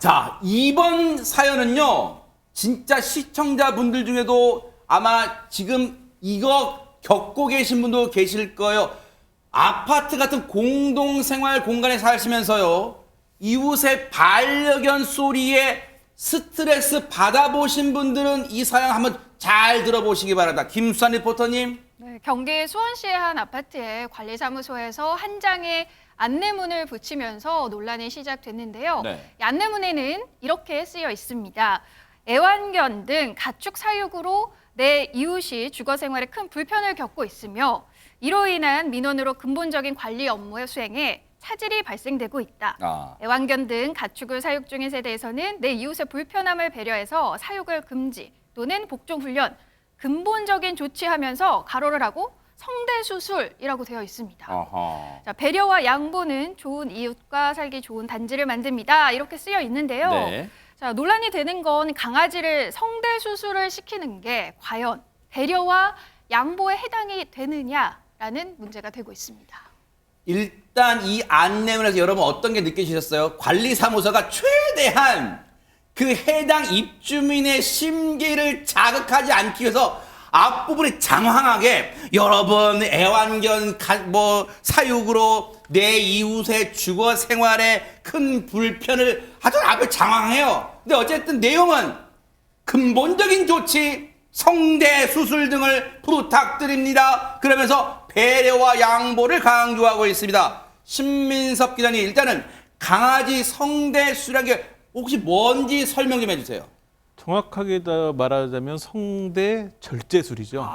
자, 이번 사연은요, 진짜 시청자분들 중에도 아마 지금 이거 겪고 계신 분도 계실 거예요. 아파트 같은 공동생활 공간에 사시면서요, 이웃의 반려견 소리에 스트레스 받아보신 분들은 이 사연 한번 잘 들어보시기 바랍니다. 김수산 리포터님. 네, 경기 수원시의 한 아파트의 관리사무소에서 한 장의 안내문을 붙이면서 논란이 시작됐는데요. 네. 이 안내문에는 이렇게 쓰여 있습니다. 애완견 등 가축 사육으로 내 이웃이 주거 생활에 큰 불편을 겪고 있으며 이로 인한 민원으로 근본적인 관리 업무의 수행에 차질이 발생되고 있다. 애완견 등 가축을 사육 중인 세대에서는 내 이웃의 불편함을 배려해서 사육을 금지 또는 복종 훈련, 근본적인 조치하면서 가로를 하고 성대수술이라고 되어 있습니다. 자, 배려와 양보는 좋은 이웃과 살기 좋은 단지를 만듭니다. 이렇게 쓰여 있는데요. 네. 자, 논란이 되는 건 강아지를 성대수술을 시키는 게 과연 배려와 양보에 해당이 되느냐라는 문제가 되고 있습니다. 일단 이 안내문에서 여러분 어떤 게 느끼셨어요? 관리사무소가 최대한 그 해당 입주민의 심기를 자극하지 않기 위해서 앞부분이 장황하게 여러분 애완견 사육으로 내 이웃의 주거 생활에 큰 불편을 아주 앞에 장황해요. 근데 어쨌든 내용은 근본적인 조치, 성대 수술 등을 부탁드립니다. 그러면서 배려와 양보를 강조하고 있습니다. 신민섭 기자님, 일단은 강아지 성대 수술이라는 게 혹시 뭔지 설명 좀 해주세요. 정확하게 말하자면 성대 절제술이죠.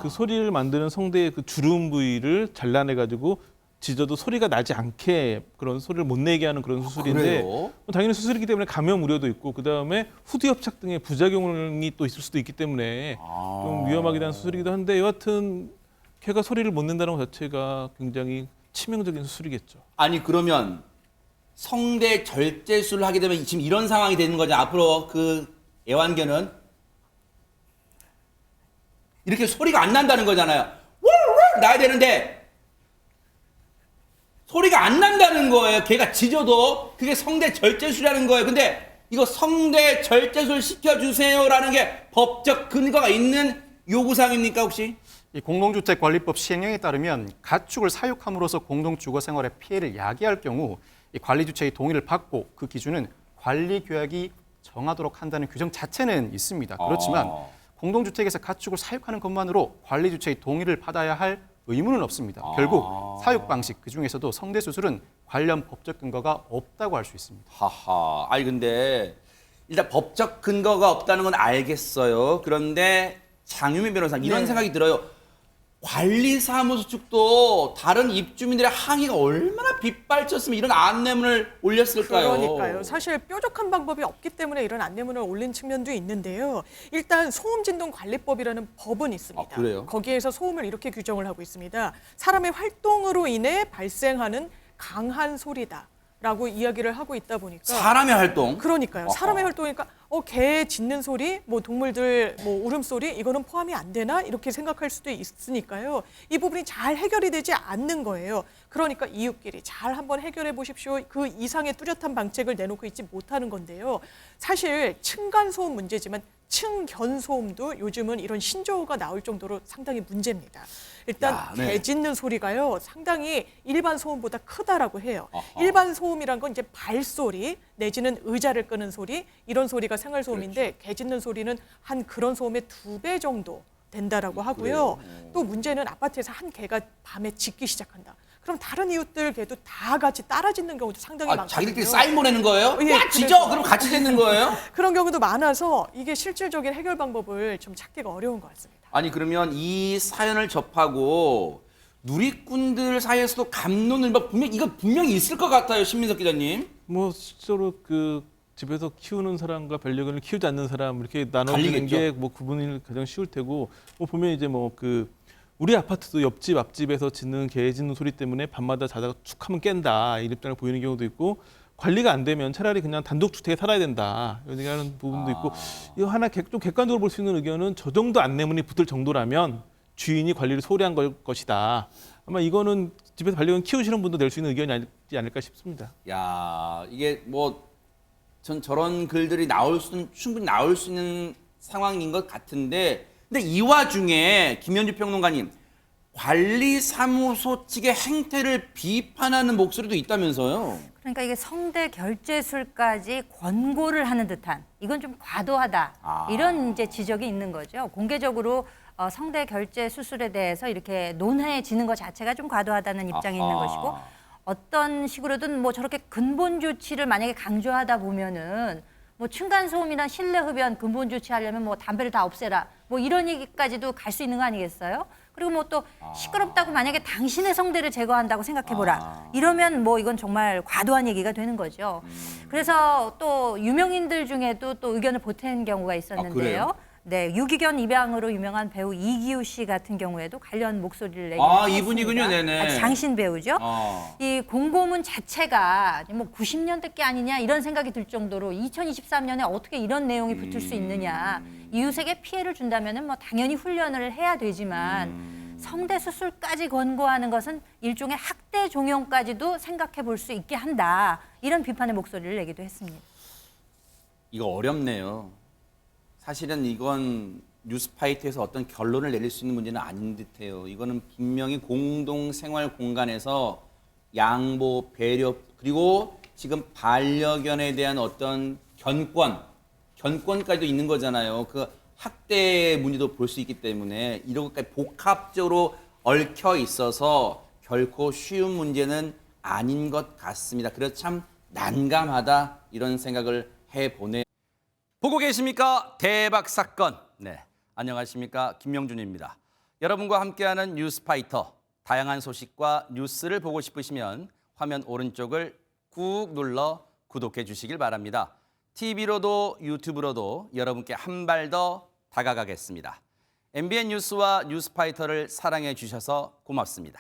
그 소리를 만드는 성대의 그 주름 부위를 잘라내가지고 짖어도 소리가 나지 않게 그런 소리를 못 내게 하는 그런 수술인데 당연히 수술이기 때문에 감염 우려도 있고 그다음에 후두 협착 등의 부작용이 또 있을 수도 있기 때문에 좀 위험하게 한 수술이기도 한데 여하튼 개가 소리를 못 낸다는 것 자체가 굉장히 치명적인 수술이겠죠. 아니 그러면 성대 절제술을 하게 되면 지금 이런 상황이 되는 거죠. 앞으로 그 애완견은 이렇게 소리가 안 난다는 거잖아요. 워워 나야 되는데 소리가 안 난다는 거예요. 걔가 짖어도 그게 성대 절제술이라는 거예요. 근데 이거 성대 절제술 시켜주세요라는 게 법적 근거가 있는 요구사항입니까 혹시? 이 공동주택관리법 시행령에 따르면 가축을 사육함으로써 공동주거생활의 피해를 야기할 경우 이 관리주체의 동의를 받고 그 기준은 관리규약이 정하도록 한다는 규정 자체는 있습니다. 그렇지만 공동주택에서 가축을 사육하는 것만으로 관리주체의 동의를 받아야 할 의무는 없습니다. 결국 사육 방식 그중에서도 성대수술은 관련 법적 근거가 없다고 할 수 있습니다. 하하. 아니 근데 일단 법적 근거가 없다는 건 알겠어요. 그런데 장유민 변호사님 이런 생각이 들어요. 관리사무소 측도 다른 입주민들의 항의가 얼마나 빗발쳤으면 이런 안내문을 올렸을까요? 그러니까요. 사실 뾰족한 방법이 없기 때문에 이런 안내문을 올린 측면도 있는데요. 일단 소음진동관리법이라는 법은 있습니다. 그래요? 거기에서 소음을 이렇게 규정을 하고 있습니다. 사람의 활동으로 인해 발생하는 강한 소리다. 라고 이야기를 하고 있다 보니까 사람의 활동? 그러니까요. 사람의 활동이니까 개 짖는 소리, 뭐 동물들 뭐 울음소리 이거는 포함이 안 되나 이렇게 생각할 수도 있으니까요. 이 부분이 잘 해결이 되지 않는 거예요. 그러니까 이웃끼리 잘 한번 해결해 보십시오. 그 이상의 뚜렷한 방책을 내놓고 있지 못하는 건데요. 사실 층간소음 문제지만 층견소음도 요즘은 이런 신조어가 나올 정도로 상당히 문제입니다. 일단 개 짖는 소리가요 상당히 일반 소음보다 크다라고 해요. 일반 소음이란 건 이제 발소리 내지는 의자를 끄는 소리 이런 소리가 생활소음인데 개 짖는 소리는 한 그런 소음의 2배 정도 된다라고 하고요. 또 문제는 아파트에서 한 개가 밤에 짖기 시작한다. 그럼 다른 이웃들 개도 다 같이 따라 짖는 경우도 상당히 많거든요. 자기들끼리 사인 보내는 거예요? 예, 야, 짖어! 그럼 같이 짖는 거예요? 그런 경우도 많아서 이게 실질적인 해결 방법을 좀 찾기가 어려운 것 같습니다. 아니 그러면 이 사연을 접하고 누리꾼들 사이에서도 갑론을박 분명히 있을 것 같아요, 신민석 기자님. 뭐 실제로 그 집에서 키우는 사람과 반려견을 키우지 않는 사람 이렇게 나눠주는 게 뭐 구분이 가장 쉬울 테고 뭐 보면 이제 뭐 그 우리 아파트도 옆집 앞집에서 짖는 개 짖는 소리 때문에 밤마다 자다가 툭 하면 깬다 이런 입장을 보이는 경우도 있고 관리가 안 되면 차라리 그냥 단독 주택에 살아야 된다 이런 얘기하는 부분도 있고 이거 하나 좀 객관적으로 볼 수 있는 의견은 저 정도 안내문이 붙을 정도라면 주인이 관리를 소홀히 한 것이다. 아마 이거는 집에서 반려견 키우시는 분도 낼 수 있는 의견이 아니지 않을까 싶습니다. 야, 이게 뭐 전 저런 글들이 충분히 나올 수 있는 상황인 것 같은데, 근데 이 와중에 김현주 평론가님, 관리사무소 측의 행태를 비판하는 목소리도 있다면서요? 그러니까 이게 성대 결제술까지 권고를 하는 듯한, 이건 좀 과도하다, 이런 이제 지적이 있는 거죠. 공개적으로 성대 결제 수술에 대해서 이렇게 논해지는 것 자체가 좀 과도하다는 입장이 있는 것이고, 어떤 식으로든 뭐 저렇게 근본 조치를 만약에 강조하다 보면은 뭐 층간소음이나 실내 흡연 근본 조치하려면 뭐 담배를 다 없애라, 뭐 이런 얘기까지도 갈 수 있는 거 아니겠어요? 그리고 뭐 또 시끄럽다고 만약에 당신의 성대를 제거한다고 생각해보라, 이러면 뭐 이건 정말 과도한 얘기가 되는 거죠. 그래서 또 유명인들 중에도 또 의견을 보탠 경우가 있었는데요. 네, 유기견 입양으로 유명한 배우 이기우 씨 같은 경우에도 관련 목소리를 내긴 했습니다. 이분이군요. 네네. 장신 배우죠. 이 공고문 자체가 뭐 90년대 게 아니냐 이런 생각이 들 정도로 2023년에 어떻게 이런 내용이 붙을 수 있느냐. 이웃에게 피해를 준다면은 뭐 당연히 훈련을 해야 되지만 성대 수술까지 권고하는 것은 일종의 학대 종용까지도 생각해 볼 수 있게 한다. 이런 비판의 목소리를 내기도 했습니다. 이거 어렵네요. 사실은 이건 뉴스파이트에서 어떤 결론을 내릴 수 있는 문제는 아닌 듯해요. 이거는 분명히 공동생활 공간에서 양보, 배려, 그리고 지금 반려견에 대한 어떤 견권까지도 있는 거잖아요. 그 학대 문제도 볼 수 있기 때문에 이런 것까지 복합적으로 얽혀 있어서 결코 쉬운 문제는 아닌 것 같습니다. 그래서 참 난감하다 이런 생각을 해보네요. 보고 계십니까? 대박 사건. 네, 안녕하십니까? 김명준입니다. 여러분과 함께하는 뉴스파이터. 다양한 소식과 뉴스를 보고 싶으시면 화면 오른쪽을 꾹 눌러 구독해 주시길 바랍니다. TV로도 유튜브로도 여러분께 한 발 더 다가가겠습니다. MBN 뉴스와 뉴스파이터를 사랑해 주셔서 고맙습니다.